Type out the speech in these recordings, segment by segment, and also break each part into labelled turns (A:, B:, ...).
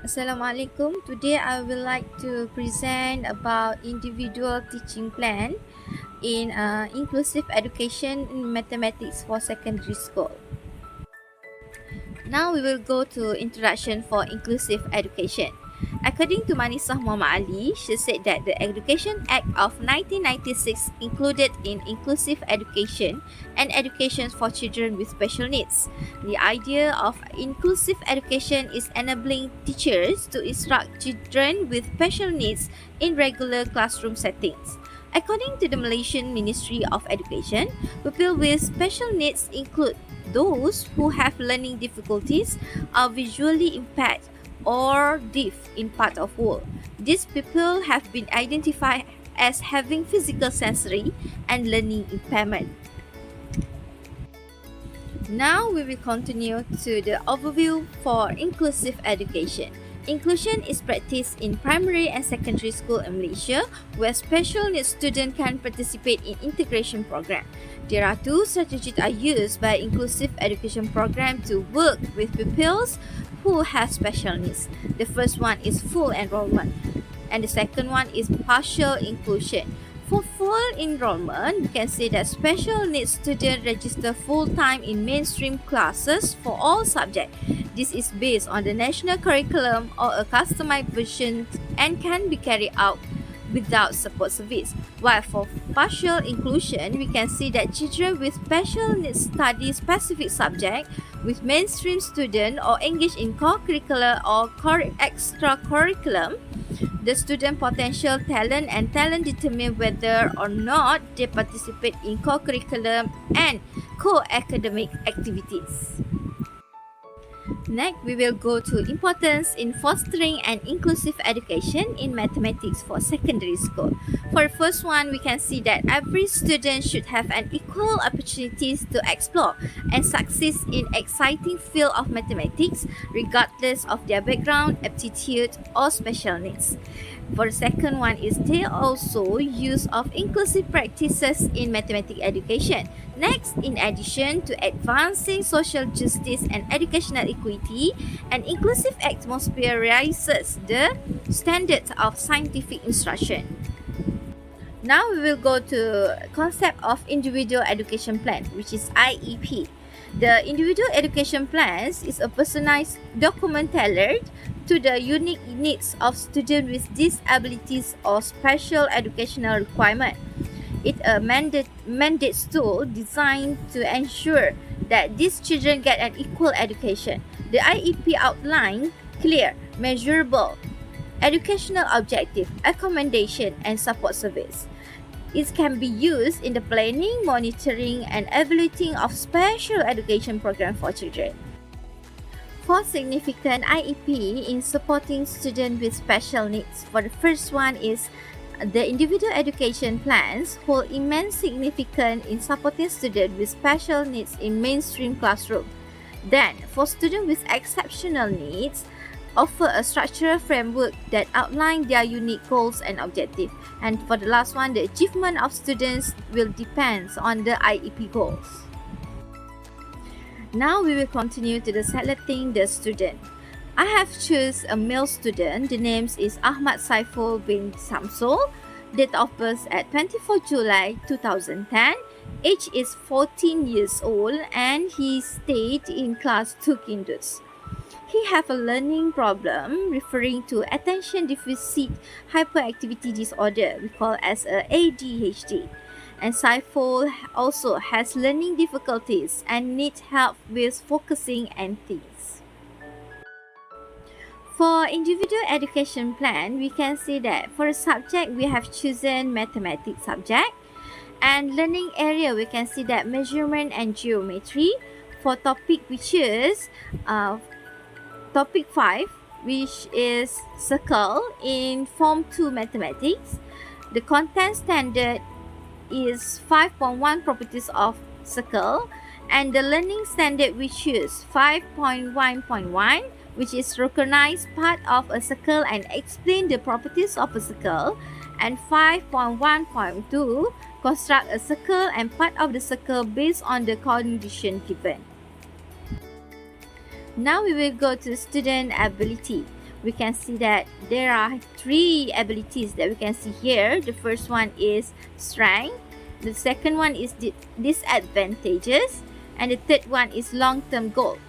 A: Assalamualaikum. Today I would like to present about individual teaching plan in inclusive education in mathematics for secondary school. Now we will go to introduction for inclusive education. According to Manisah Muhammad Ali, she said that the Education Act of 1996 included in inclusive education and education for children with special needs. The idea of inclusive education is enabling teachers to instruct children with special needs in regular classroom settings. According to the Malaysian Ministry of Education, pupils with special needs include those who have learning difficulties, are visually impaired, or deaf in part of world. These people have been identified as having physical, sensory, and learning impairment. Now we will continue to the overview for inclusive education. Inclusion is practiced in primary and secondary school in Malaysia, where special needs students can participate in integration program. There are two strategies are used by inclusive education program to work with pupils who have special needs. The first one is full enrollment, and the second one is partial inclusion. For full enrollment, we can say that special needs students register full-time in mainstream classes for all subjects. This is based on the national curriculum or a customized version and can be carried out without support service. While for partial inclusion, we can see that children with special needs study specific subject with mainstream student or engage in co-curricular or extra-curriculum. The student potential talent and talent determine whether or not they participate in co-curriculum and co-academic activities. Next, we will go to importance in fostering an inclusive education in mathematics for secondary school. For the first one, we can see that every student should have an equal opportunities to explore and succeed in exciting field of mathematics regardless of their background, aptitude, or special needs. For the second one is they also use of inclusive practices in mathematics education. Next, in addition to advancing social justice and educational equity, an inclusive atmosphere raises the standards of scientific instruction. Now we will go to concept of individual education plan, which is IEP. The individual education plans is a personalized document tailored to the unique needs of students with disabilities or special educational requirement. It's a mandates tool designed to ensure that these children get an equal education. The IEP outline clear, measurable educational objective, accommodation, and support service. It can be used in the planning, monitoring, and evaluating of special education programs for children. Four significant IEP in supporting students with special needs. For the first one is the individual education plans hold immense significance in supporting students with special needs in mainstream classroom. Then, for students with exceptional needs, offer a structural framework that outline their unique goals and objectives. And for the last one, the achievement of students will depend on the IEP goals. Now we will continue to the selecting the student. I have chosen a male student. The name is Ahmad Saiful bin Samsul. Date of birth at 24 July 2010. Age is 14 years old and he stayed in class 2 Kindus. He have a learning problem referring to attention deficit hyperactivity disorder, we call as a ADHD. And Saiful also has learning difficulties and needs help with focusing and things. For individual education plan, we can see that for a subject we have chosen mathematics subject, and learning area we can see that measurement and geometry. For topic we choose topic 5, which is circle in form 2 mathematics. The content standard is 5.1 properties of circle, and the learning standard we choose 5.1.1, which is recognize part of a circle and explain the properties of a circle, and 5.1.2 construct a circle and part of the circle based on the condition given. Now we will go to student ability. we can see that there are 3 abilities that we can see here. The first one is strength, the second one is disadvantages, and the third one is long-term goal.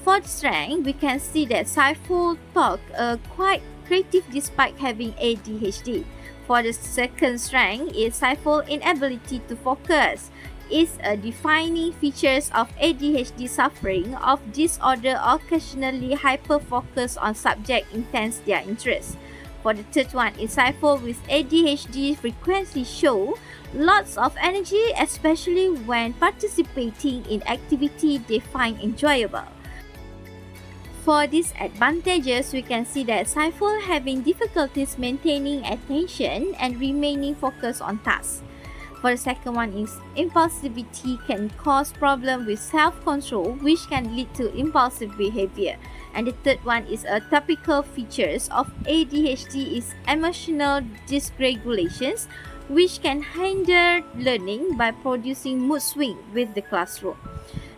A: For the strength, we can see that Saiful talk quite creative despite having ADHD. For the second strength is Saiful inability to focus. Is a defining features of ADHD suffering of disorder occasionally hyper-focus on subject intense their interest. For the third one is Saiful with ADHD frequently show lots of energy, especially when participating in activity they find enjoyable. For disadvantages, we can see that Saiful having difficulties maintaining attention and remaining focused on tasks. For the second one is impulsivity can cause problem with self-control, which can lead to impulsive behavior. And the third one is a typical features of ADHD is emotional dysregulations, which can hinder learning by producing mood swing with the classroom.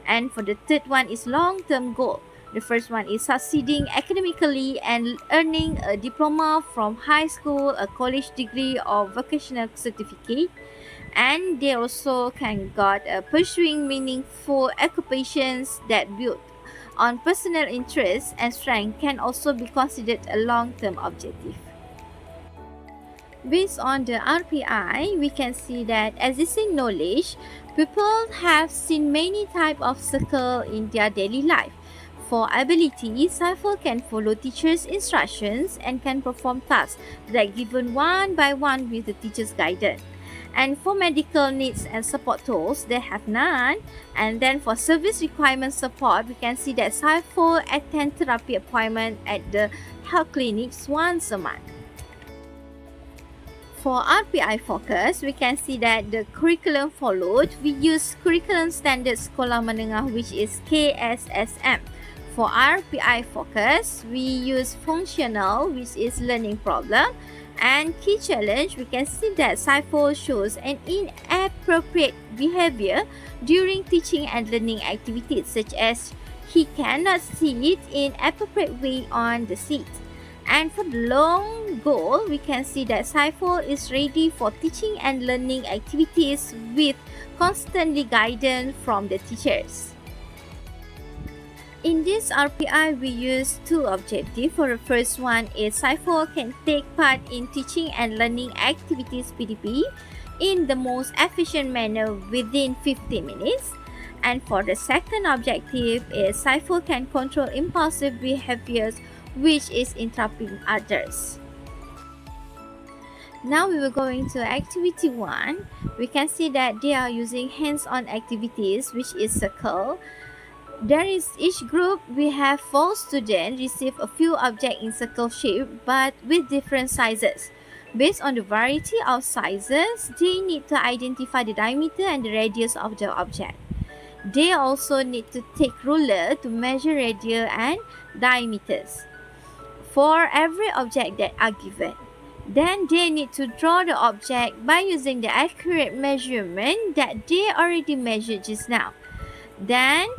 A: And for the third one is long-term goal. The first one is succeeding academically and earning a diploma from high school, a college degree, or vocational certificate. And they also can got pursuing meaningful occupations that build on personal interests and strength can also be considered a long-term objective. Based on the RPI, we can see that existing knowledge, people have seen many types of circle in their daily life. For ability, Saiful can follow teacher's instructions and can perform tasks that given one by one with the teacher's guidance. And for medical needs and support tools, they have none. And then for service requirement support, we can see that Saiful attend therapy appointment at the health clinics once a month. For RPI focus, we can see that the curriculum followed, we use Curriculum Standard Sekolah Menengah, which is KSSM. For RPI focus, we use functional, which is learning problem. And key challenge, we can see that Saiful shows an inappropriate behavior during teaching and learning activities, such as he cannot sit in appropriate way on the seat. And for the long goal, we can see that Saiful is ready for teaching and learning activities with constantly guidance from the teachers. In this RPI, we use 2 objectives. For the first one is Saiful can take part in teaching and learning activities PDP in the most efficient manner within 15 minutes. And for the second objective is Saiful can control impulsive behaviors, which is interrupting others. Now we will go into activity 1. We can see that they are using hands-on activities, which is circle. There is each group, we have 4 students receive a few objects in circle shape but with different sizes. Based on the variety of sizes, they need to identify the diameter and the radius of the object. They also need to take ruler to measure radius and diameters for every object that are given. Then they need to draw the object by using the accurate measurement that they already measured just now. Then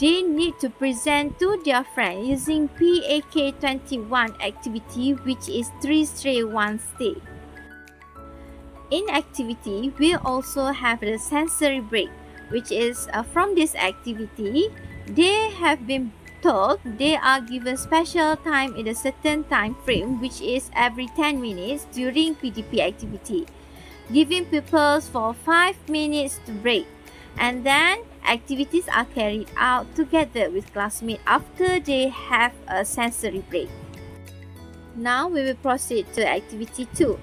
A: they need to present to their friend using PAK21 activity, which is 3 stray 1 stay. In activity, we also have the sensory break, which is from this activity, they have been told they are given special time in a certain time frame, which is every 10 minutes during PDP activity, giving pupils for 5 minutes to break. And then activities are carried out together with classmates after they have a sensory break. Now we will proceed to activity 2.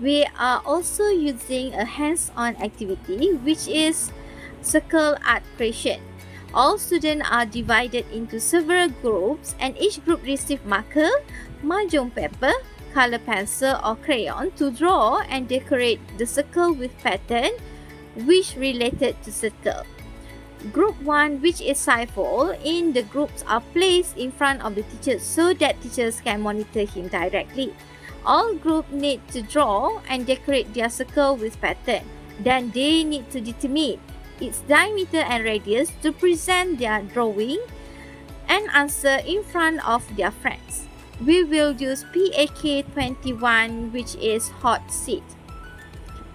A: We are also using a hands-on activity, which is circle art creation. All students are divided into several groups and each group receives marker, mahjong paper, color pencil or crayon to draw and decorate the circle with pattern which related to circle. Group 1, which is Saiful, in the groups are placed in front of the teachers so that teachers can monitor him directly. All groups need to draw and decorate their circle with pattern. Then they need to determine its diameter and radius to present their drawing and answer in front of their friends. we will use PAK21, which is hot seat.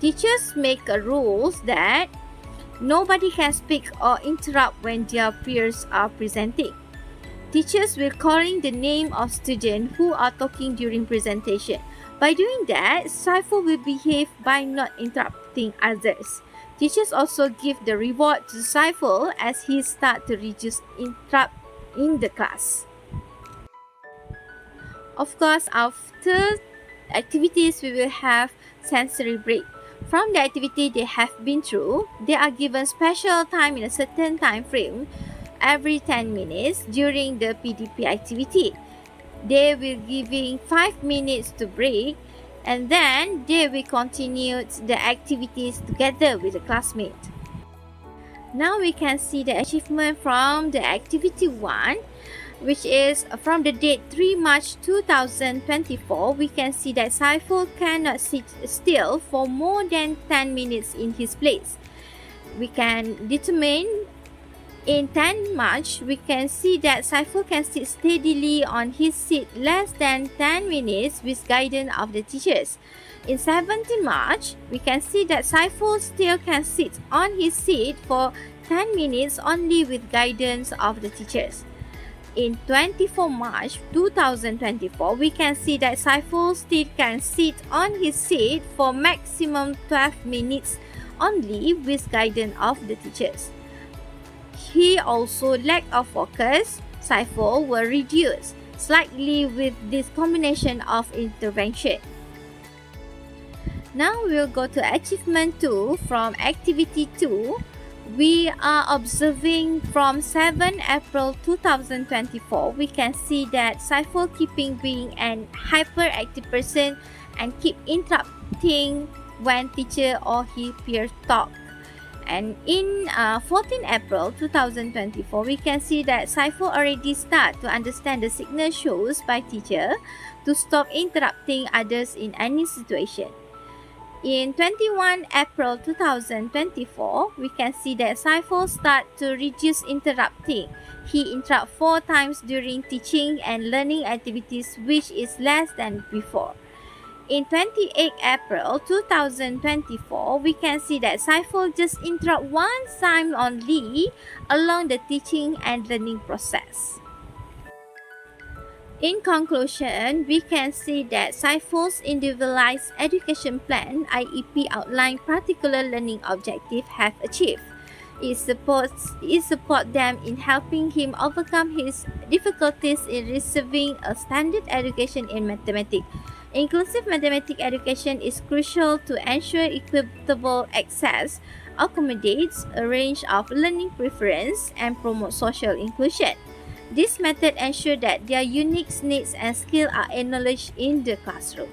A: Teachers make a rules that nobody can speak or interrupt when their peers are presenting. Teachers will calling the name of students who are talking during presentation. By doing that, Saiful will behave by not interrupting others. Teachers also give the reward to Saiful as he start to reduce interrupt in the class. Of course, after activities, we will have sensory break. From the activity they have been through, they are given special time in a certain time frame every 10 minutes during the PDP activity. They will giving 5 minutes to break, and then they will continue the activities together with the classmate. Now we can see the achievement from the activity 1, which is from the date 3 March 2024. We can see that Saiful cannot sit still for more than 10 minutes in his place. We can determine in 10 March, we can see that Saiful can sit steadily on his seat less than 10 minutes with guidance of the teachers. In 17 March, we can see that Saiful still can sit on his seat for 10 minutes only with guidance of the teachers. In 24 March 2024, we can see that Saiful still can sit on his seat for maximum 12 minutes only with guidance of the teachers. He also lack of focus. Saiful will reduce slightly with this combination of intervention. Now we'll go to achievement 2 from activity 2. We are observing from 7 April 2024. We can see that Saiful keeping being an hyperactive person and keep interrupting when teacher or his peers talk. And in 14 April 2024, we can see that Saiful already start to understand the signal shows by teacher to stop interrupting others in any situation. In 21 April 2024, we can see that Saiful start to reduce interrupting. He interrupt 4 times during teaching and learning activities, which is less than before. In 28 April 2024, we can see that Saiful just interrupt 1 time only along the teaching and learning process. In conclusion, we can see that Saiful's individualized education plan (IEP) outline particular learning objectives have achieved. It supports them in helping him overcome his difficulties in receiving a standard education in mathematics. Inclusive mathematics education is crucial to ensure equitable access, accommodates a range of learning preferences, and promote social inclusion. This method ensures that their unique needs and skills are acknowledged in the classroom.